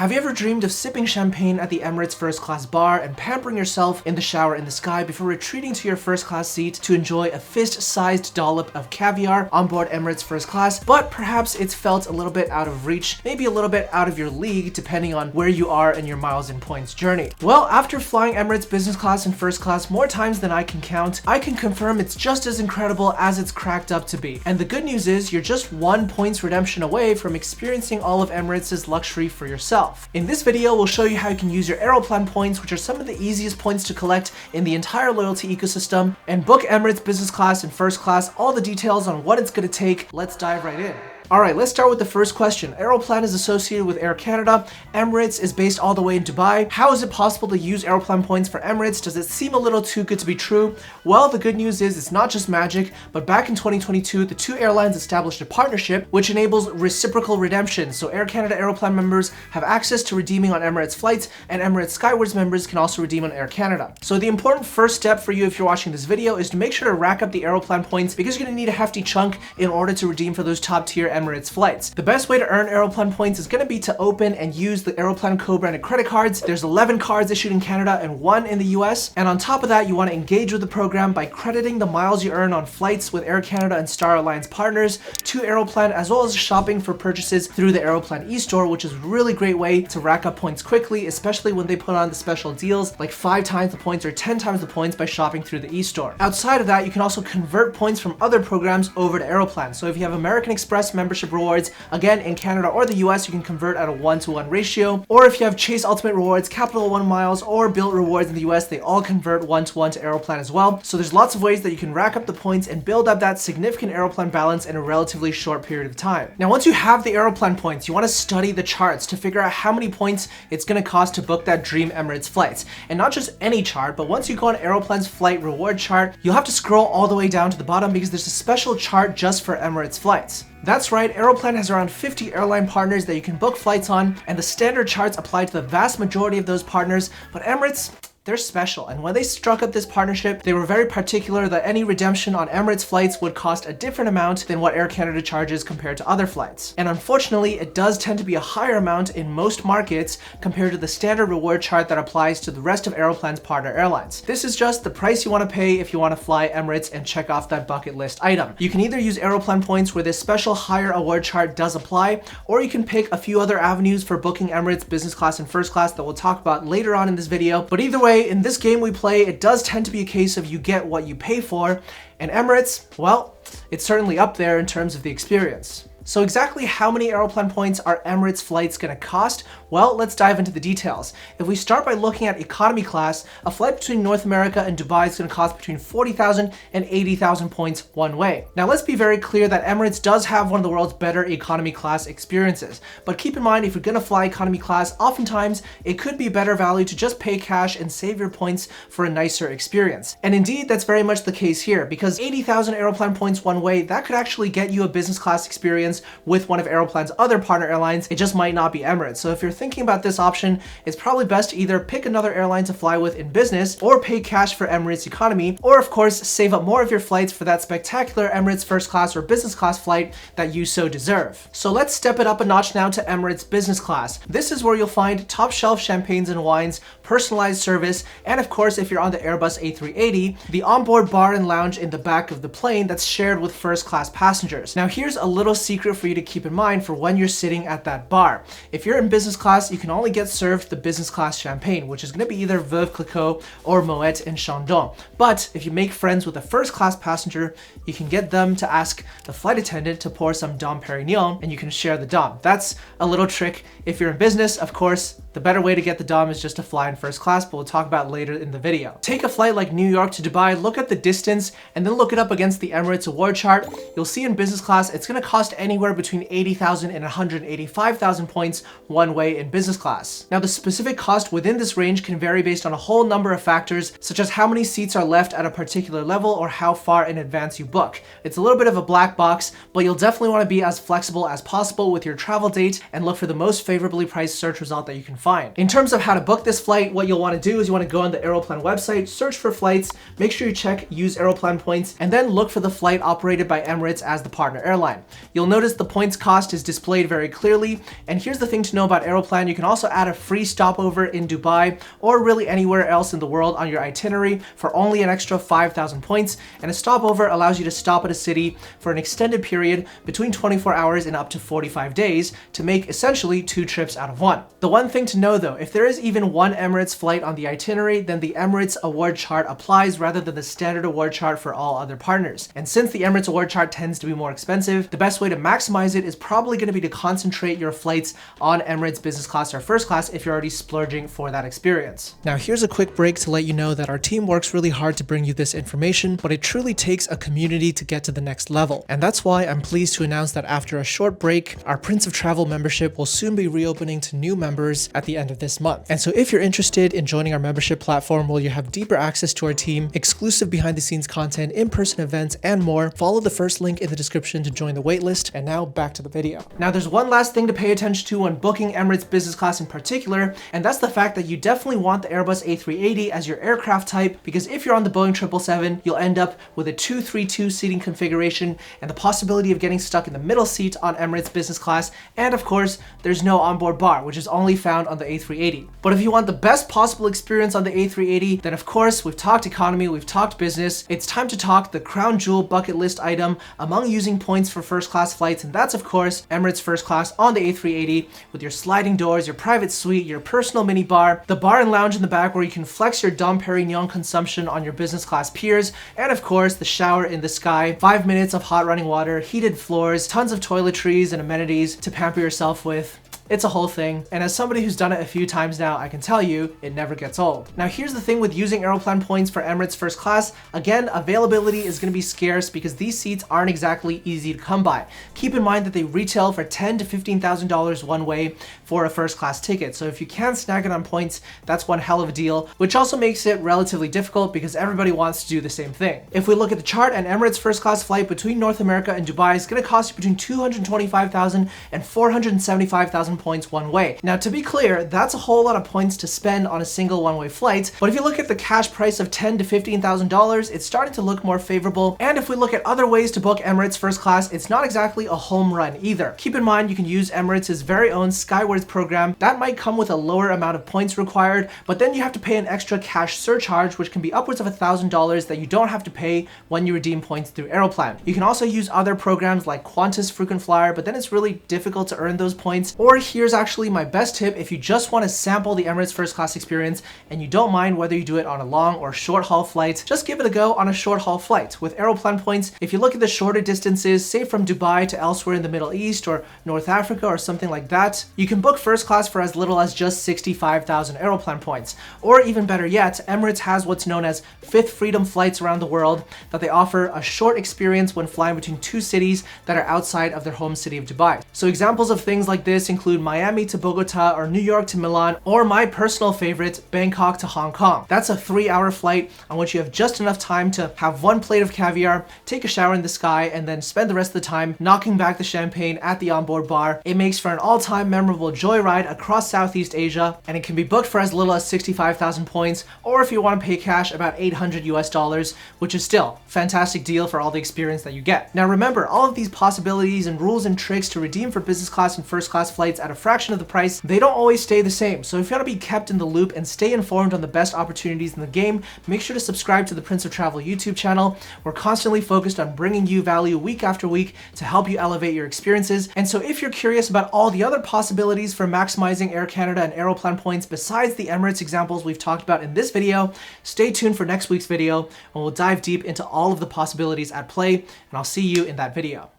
Have you ever dreamed of sipping champagne at the Emirates first class bar and pampering yourself in the shower in the sky before retreating to your first class seat to enjoy a fist-sized dollop of caviar on board Emirates first class, but perhaps it's felt a little bit out of reach, maybe a little bit out of your league depending on where you are in your miles and points journey? Well, after flying Emirates business class and first class more times than I can count, I can confirm it's just as incredible as it's cracked up to be. And the good news is you're just 1 points redemption away from experiencing all of Emirates' luxury for yourself. In this video, we'll show you how you can use your Aeroplan points, which are some of the easiest points to collect in the entire loyalty ecosystem, and book Emirates business class and first class. All the details on what it's going to take. Let's dive right in. Alright, let's start with the first question. Aeroplan is associated with Air Canada. Emirates is based all the way in Dubai. How is it possible to use Aeroplan points for Emirates? Does it seem a little too good to be true? Well, the good news is it's not just magic, but back in 2022, the two airlines established a partnership which enables reciprocal redemption. So Air Canada-Aeroplan members have access to redeeming on Emirates flights, and Emirates Skywards members can also redeem on Air Canada. So the important first step for you if you're watching this video is to make sure to rack up the Aeroplan points, because you're going to need a hefty chunk in order to redeem for those top tier Emirates flights. The best way to earn Aeroplan points is going to be to open and use the Aeroplan co-branded credit cards. There's 11 cards issued in Canada and 1 in the US. And on top of that, you want to engage with the program by crediting the miles you earn on flights with Air Canada and Star Alliance partners to Aeroplan, as well as shopping for purchases through the Aeroplan e-store, which is a really great way to rack up points quickly, especially when they put on the special deals like 5 times the points or 10 times the points by shopping through the e-store. Outside of that, you can also convert points from other programs over to Aeroplan. So if you have American Express membership rewards, again in Canada or the US, you can convert at a 1-to-1 ratio. Or if you have Chase Ultimate rewards, Capital One miles, or Built rewards in the US, they all convert 1-to-1 to Aeroplan as well. So there's lots of ways that you can rack up the points and build up that significant Aeroplan balance in a relatively short period of time. Now, once you have the Aeroplan points, you want to study the charts to figure out how many points it's going to cost to book that dream Emirates flights. And not just any chart, but once you go on Aeroplan's flight reward chart, you'll have to scroll all the way down to the bottom because there's a special chart just for Emirates flights. That's right, Aeroplan has around 50 airline partners that you can book flights on, and the standard charts apply to the vast majority of those partners, but Emirates, they're special. And when they struck up this partnership, they were very particular that any redemption on Emirates flights would cost a different amount than what Air Canada charges compared to other flights. And unfortunately, it does tend to be a higher amount in most markets compared to the standard reward chart that applies to the rest of Aeroplan's partner airlines. This is just the price you want to pay if you want to fly Emirates and check off that bucket list item. You can either use Aeroplan points where this special higher award chart does apply, or you can pick a few other avenues for booking Emirates business class and first class that we'll talk about later on in this video. But either way, in this game we play, it does tend to be a case of you get what you pay for, and Emirates, well, it's certainly up there in terms of the experience. So exactly how many Aeroplan points are Emirates flights going to cost? Well, let's dive into the details. If we start by looking at economy class, a flight between North America and Dubai is going to cost between 40,000 and 80,000 points one way. Now, let's be very clear that Emirates does have one of the world's better economy class experiences. But keep in mind, if you're going to fly economy class, oftentimes it could be better value to just pay cash and save your points for a nicer experience. And indeed, that's very much the case here, because 80,000 Aeroplan points one way, that could actually get you a business class experience with one of Aeroplan's other partner airlines. It just might not be Emirates. So if you're thinking about this option, it's probably best to either pick another airline to fly with in business, or pay cash for Emirates economy, or of course save up more of your flights for that spectacular Emirates first class or business class flight that you so deserve. So let's step it up a notch now to Emirates business class. This is where you'll find top shelf champagnes and wines, personalized service, and of course, if you're on the Airbus A380, the onboard bar and lounge in the back of the plane that's shared with first class passengers. Now here's a little secret for you to keep in mind for when you're sitting at that bar. If you're in business class, you can only get served the business class champagne, which is going to be either Veuve Clicquot or Moet and Chandon. But if you make friends with a first class passenger, you can get them to ask the flight attendant to pour some Dom Perignon, and you can share the Dom. That's a little trick. If you're in business, of course, the better way to get the Dom is just to fly in first class, but we'll talk about later in the video. Take a flight like New York to Dubai, look at the distance, and then look it up against the Emirates award chart. You'll see in business class, it's going to cost anywhere between 80,000 and 185,000 points one way in business class. Now, the specific cost within this range can vary based on a whole number of factors, such as how many seats are left at a particular level or how far in advance you book. It's a little bit of a black box, but you'll definitely want to be as flexible as possible with your travel date and look for the most favorably priced search result that you can find. In terms of how to book this flight, what you'll want to do is you want to go on the Aeroplan website, search for flights, make sure you check use Aeroplan points, and then look for the flight operated by Emirates as the partner airline. You'll notice the points cost is displayed very clearly, and here's the thing to know about Aeroplan: you can also add a free stopover in Dubai or really anywhere else in the world on your itinerary for only an extra 5,000 points, and a stopover allows you to stop at a city for an extended period between 24 hours and up to 45 days to make essentially 2 trips out of 1. The one thing to know though, if there is even one Emirates flight on the itinerary, then the Emirates award chart applies rather than the standard award chart for all other partners. And since the Emirates award chart tends to be more expensive, the best way to maximize it is probably going to be to concentrate your flights on Emirates business class or first class if you're already splurging for that experience. Now here's a quick break to let you know that our team works really hard to bring you this information, but it truly takes a community to get to the next level. And that's why I'm pleased to announce that after a short break, our Prince of Travel membership will soon be reopening to new members at the end of this month. And so if you're interested in joining our membership platform where you have deeper access to our team, exclusive behind the scenes content, in-person events, and more, follow the first link in the description to join the waitlist. And now back to the video. Now there's one last thing to pay attention to when booking Emirates business class in particular, and that's the fact that you definitely want the Airbus A380 as your aircraft type, because if you're on the Boeing 777, you'll end up with a 232 seating configuration and the possibility of getting stuck in the middle seat on Emirates business class, and of course, there's no onboard bar, which is only found on the A380. But if you want the best possible experience on the A380, then of course, we've talked economy, we've talked business, it's time to talk the crown jewel bucket list item among using points for first class flights, and that's of course Emirates first class on the A380 with your sliding doors, your private suite, your personal mini bar, the bar and lounge in the back where you can flex your Dom Perignon consumption on your business class peers, and of course the shower in the sky, 5 minutes of hot running water, heated floors, tons of toiletries and amenities to pamper yourself with. It's a whole thing, and as somebody who's done it a few times now, I can tell you, it never gets old. Now here's the thing with using Aeroplan points for Emirates first class. Again, availability is going to be scarce because these seats aren't exactly easy to come by. Keep in mind that they retail for $10,000 to $15,000 one way for a first class ticket, so if you can snag it on points, that's one hell of a deal, which also makes it relatively difficult because everybody wants to do the same thing. If we look at the chart, an Emirates first class flight between North America and Dubai is going to cost you between $225,000 and $475,000 points one way. Now to be clear, that's a whole lot of points to spend on a single one-way flight, but if you look at the cash price of $10,000 to $15,000, it's starting to look more favorable. And if we look at other ways to book Emirates first class, it's not exactly a home run either. Keep in mind you can use Emirates' very own Skywards program. That might come with a lower amount of points required, but then you have to pay an extra cash surcharge, which can be upwards of $1,000 that you don't have to pay when you redeem points through Aeroplan. You can also use other programs like Qantas Frequent Flyer, but then it's really difficult to earn those points. Or here's actually my best tip if you just want to sample the Emirates first class experience and you don't mind whether you do it on a long or short haul flight, just give it a go on a short haul flight. With Aeroplan points, if you look at the shorter distances, say from Dubai to elsewhere in the Middle East or North Africa or something like that, you can book first class for as little as just 65,000 Aeroplan points. Or even better yet, Emirates has what's known as Fifth Freedom flights around the world that they offer a short experience when flying between 2 cities that are outside of their home city of Dubai. So examples of things like this include Miami to Bogota or New York to Milan, or my personal favorite, Bangkok to Hong Kong. That's a 3-hour flight on which you have just enough time to have 1 plate of caviar, take a shower in the sky, and then spend the rest of the time knocking back the champagne at the onboard bar. It makes for an all-time memorable joyride across Southeast Asia, and it can be booked for as little as 65,000 points, or if you want to pay cash, about $800 US, which is still a fantastic deal for all the experience that you get. Now remember, all of these possibilities and rules and tricks to redeem for business class and first class flights at a fraction of the price, they don't always stay the same. So if you want to be kept in the loop and stay informed on the best opportunities in the game, make sure to subscribe to the Prince of Travel YouTube channel. We're constantly focused on bringing you value week after week to help you elevate your experiences. And so if you're curious about all the other possibilities for maximizing Air Canada and Aeroplan points besides the Emirates examples we've talked about in this video, stay tuned for next week's video and we'll dive deep into all of the possibilities at play, and I'll see you in that video.